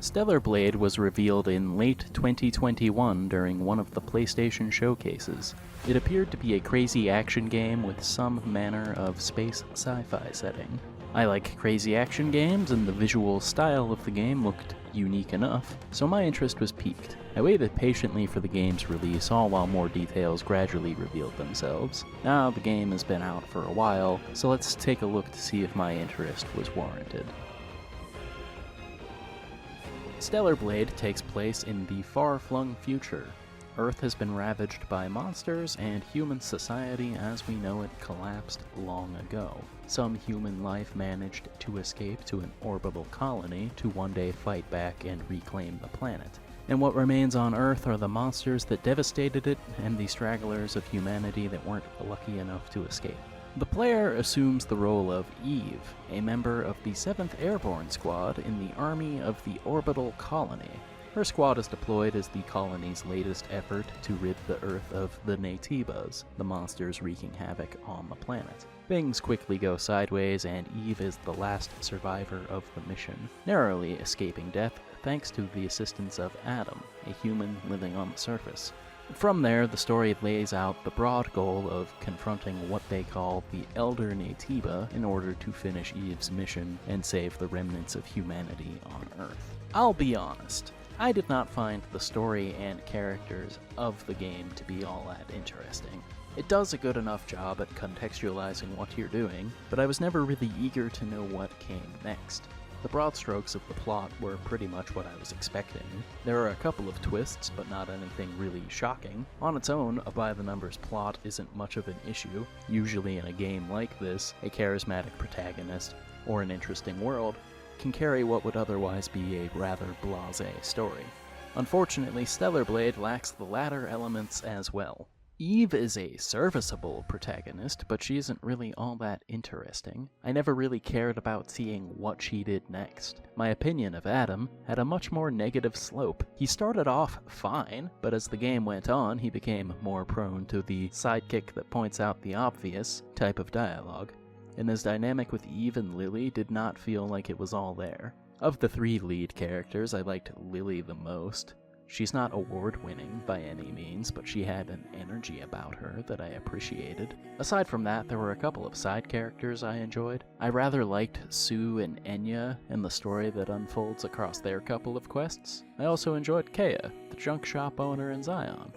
Stellar Blade was revealed in late 2021 during one of the PlayStation showcases. It appeared to be a crazy action game with some manner of space sci-fi setting. I like crazy action games, and the visual style of the game looked unique enough, so my interest was piqued. I waited patiently for the game's release, all while more details gradually revealed themselves. Now the game has been out for a while, so let's take a look to see if my interest was warranted. Stellar Blade takes place in the far-flung future. Earth has been ravaged by monsters, and human society as we know it collapsed long ago. Some human life managed to escape to an orbital colony to one day fight back and reclaim the planet. And what remains on Earth are the monsters that devastated it and the stragglers of humanity that weren't lucky enough to escape. The player assumes the role of Eve, a member of the 7th Airborne Squad in the Army of the Orbital Colony. Her squad is deployed as the colony's latest effort to rid the Earth of the Natibas, the monsters wreaking havoc on the planet. Things quickly go sideways, and Eve is the last survivor of the mission, narrowly escaping death thanks to the assistance of Adam, a human living on the surface. From there, the story lays out the broad goal of confronting what they call the Elder Natiba in order to finish Eve's mission and save the remnants of humanity on Earth. I'll be honest, I did not find the story and characters of the game to be all that interesting. It does a good enough job at contextualizing what you're doing, but I was never really eager to know what came next. The broad strokes of the plot were pretty much what I was expecting. There are a couple of twists, but not anything really shocking. On its own, a by-the-numbers plot isn't much of an issue. Usually in a game like this, a charismatic protagonist, or an interesting world, can carry what would otherwise be a rather blasé story. Unfortunately, Stellar Blade lacks the latter elements as well. Eve is a serviceable protagonist, but she isn't really all that interesting. I never really cared about seeing what she did next. My opinion of Adam had a much more negative slope. He started off fine, but as the game went on, he became more prone to the sidekick that points out the obvious type of dialogue, and his dynamic with Eve and Lily did not feel like it was all there. Of the 3 lead characters, I liked Lily the most. She's not award-winning by any means, but she had an energy about her that I appreciated. Aside from that, there were a couple of side characters I enjoyed. I rather liked Sue and Enya and the story that unfolds across their couple of quests. I also enjoyed Kea, the junk shop owner in Zion.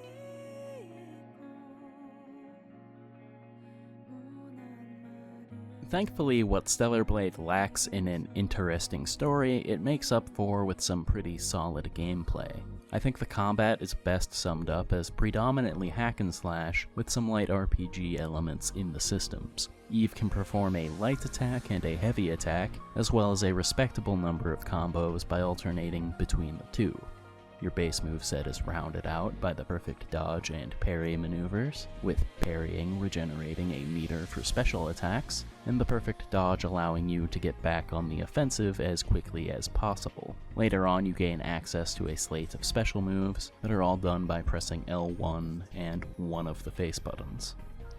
Thankfully, what Stellar Blade lacks in an interesting story, it makes up for with some pretty solid gameplay. I think the combat is best summed up as predominantly hack and slash with some light RPG elements in the systems. Eve can perform a light attack and a heavy attack, as well as a respectable number of combos by alternating between the two. Your base moveset is rounded out by the perfect dodge and parry maneuvers, with parrying regenerating a meter for special attacks, and the perfect dodge allowing you to get back on the offensive as quickly as possible. Later on, you gain access to a slate of special moves that are all done by pressing L1 and one of the face buttons.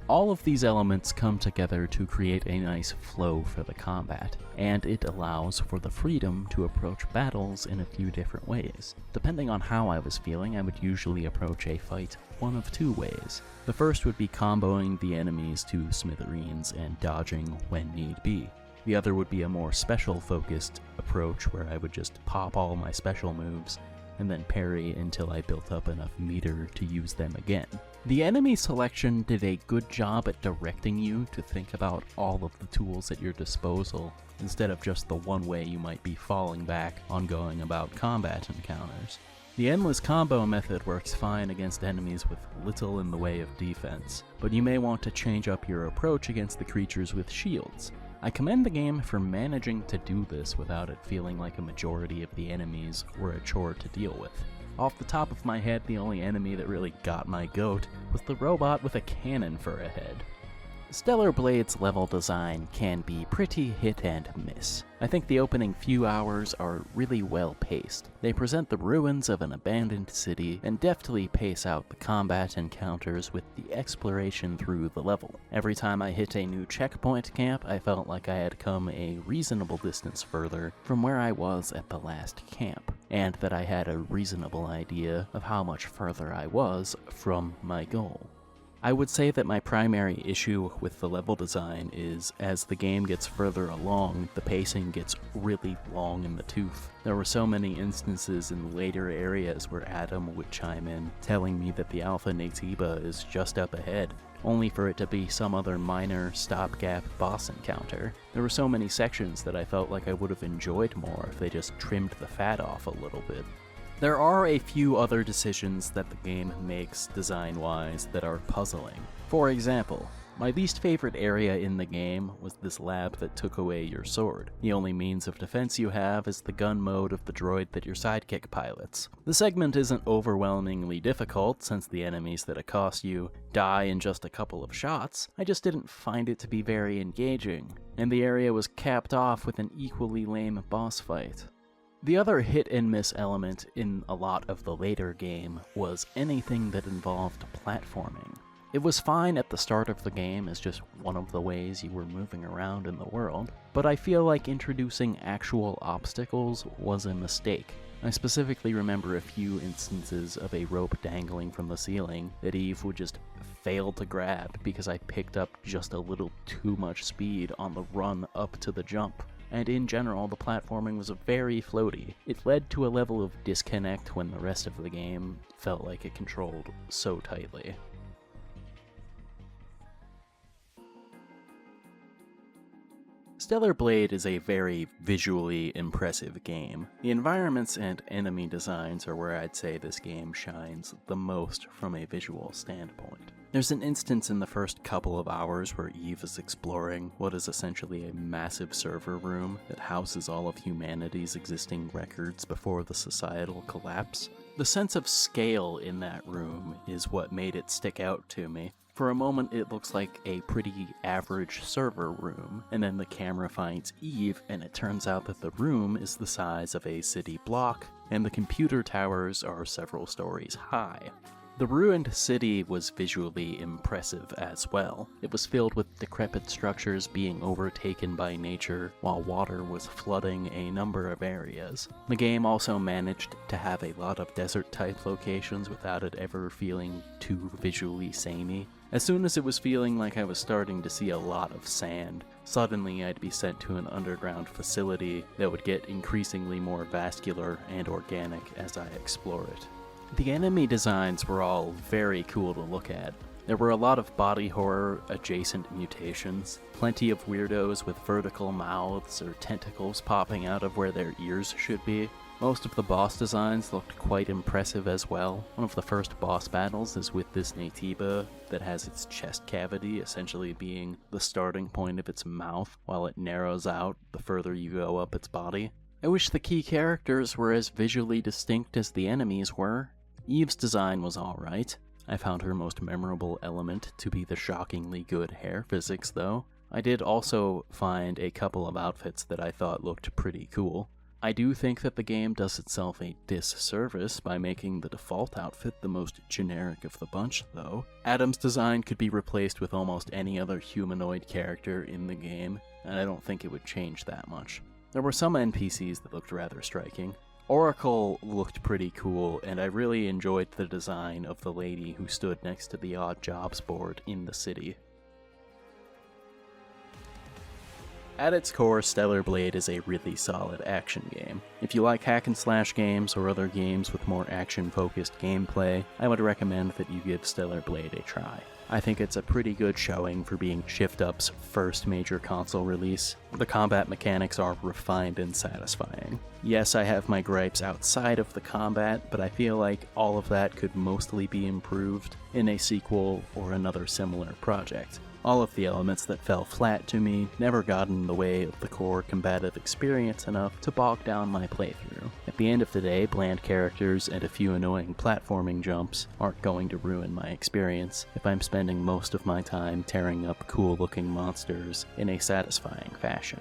All of these elements come together to create a nice flow for the combat, and it allows for the freedom to approach battles in a few different ways. Depending on how I was feeling, I would usually approach a fight one of 2 ways. The first would be comboing the enemies to smithereens and dodging when need be. The other would be a more special-focused approach where I would just pop all my special moves and then parry until I built up enough meter to use them again. The enemy selection did a good job at directing you to think about all of the tools at your disposal, instead of just the one way you might be falling back on going about combat encounters. The endless combo method works fine against enemies with little in the way of defense, but you may want to change up your approach against the creatures with shields. I commend the game for managing to do this without it feeling like a majority of the enemies were a chore to deal with. Off the top of my head, the only enemy that really got my goat was the robot with a cannon for a head. Stellar Blade's level design can be pretty hit and miss. I think the opening few hours are really well paced. They present the ruins of an abandoned city and deftly pace out the combat encounters with the exploration through the level. Every time I hit a new checkpoint camp, I felt like I had come a reasonable distance further from where I was at the last camp. and that I had a reasonable idea of how much further I was from my goal. I would say that my primary issue with the level design is, as the game gets further along, the pacing gets really long in the tooth. There were so many instances in later areas where Adam would chime in, telling me that the Alpha Natiba is just up ahead, only for it to be some other minor stopgap boss encounter. There were so many sections that I felt like I would have enjoyed more if they just trimmed the fat off a little bit. There are a few other decisions that the game makes design-wise that are puzzling. For example, my least favorite area in the game was this lab that took away your sword. The only means of defense you have is the gun mode of the droid that your sidekick pilots. The segment isn't overwhelmingly difficult, since the enemies that accost you die in just a couple of shots. I just didn't find it to be very engaging, and the area was capped off with an equally lame boss fight. The other hit-and-miss element in a lot of the later game was anything that involved platforming. It was fine at the start of the game as just one of the ways you were moving around in the world, but I feel like introducing actual obstacles was a mistake. I specifically remember a few instances of a rope dangling from the ceiling that Eve would just fail to grab because I picked up just a little too much speed on the run up to the jump. And in general, the platforming was very floaty. It led to a level of disconnect when the rest of the game felt like it controlled so tightly. Stellar Blade is a very visually impressive game. The environments and enemy designs are where I'd say this game shines the most from a visual standpoint. There's an instance in the first couple of hours where Eve is exploring what is essentially a massive server room that houses all of humanity's existing records before the societal collapse. The sense of scale in that room is what made it stick out to me. For a moment, it looks like a pretty average server room, and then the camera finds Eve, and it turns out that the room is the size of a city block, and the computer towers are several stories high. The ruined city was visually impressive as well. It was filled with decrepit structures being overtaken by nature, while water was flooding a number of areas. The game also managed to have a lot of desert-type locations without it ever feeling too visually samey. As soon as it was feeling like I was starting to see a lot of sand, suddenly I'd be sent to an underground facility that would get increasingly more vascular and organic as I explore it. The enemy designs were all very cool to look at. There were a lot of body horror adjacent mutations, plenty of weirdos with vertical mouths or tentacles popping out of where their ears should be. Most of the boss designs looked quite impressive as well. One of the first boss battles is with this Natiba that has its chest cavity essentially being the starting point of its mouth, while it narrows out the further you go up its body. I wish the key characters were as visually distinct as the enemies were. Eve's design was alright. I found her most memorable element to be the shockingly good hair physics, though. I did also find a couple of outfits that I thought looked pretty cool. I do think that the game does itself a disservice by making the default outfit the most generic of the bunch, though. Adam's design could be replaced with almost any other humanoid character in the game, and I don't think it would change that much. There were some NPCs that looked rather striking. Oracle looked pretty cool, and I really enjoyed the design of the lady who stood next to the odd jobs board in the city. At its core, Stellar Blade is a really solid action game. If you like hack and slash games or other games with more action-focused gameplay, I would recommend that you give Stellar Blade a try. I think it's a pretty good showing for being ShiftUp's first major console release. The combat mechanics are refined and satisfying. Yes, I have my gripes outside of the combat, but I feel like all of that could mostly be improved in a sequel or another similar project. All of the elements that fell flat to me never got in the way of the core combative experience enough to bog down my playthrough. At the end of the day, bland characters and a few annoying platforming jumps aren't going to ruin my experience if I'm spending most of my time tearing up cool-looking monsters in a satisfying fashion.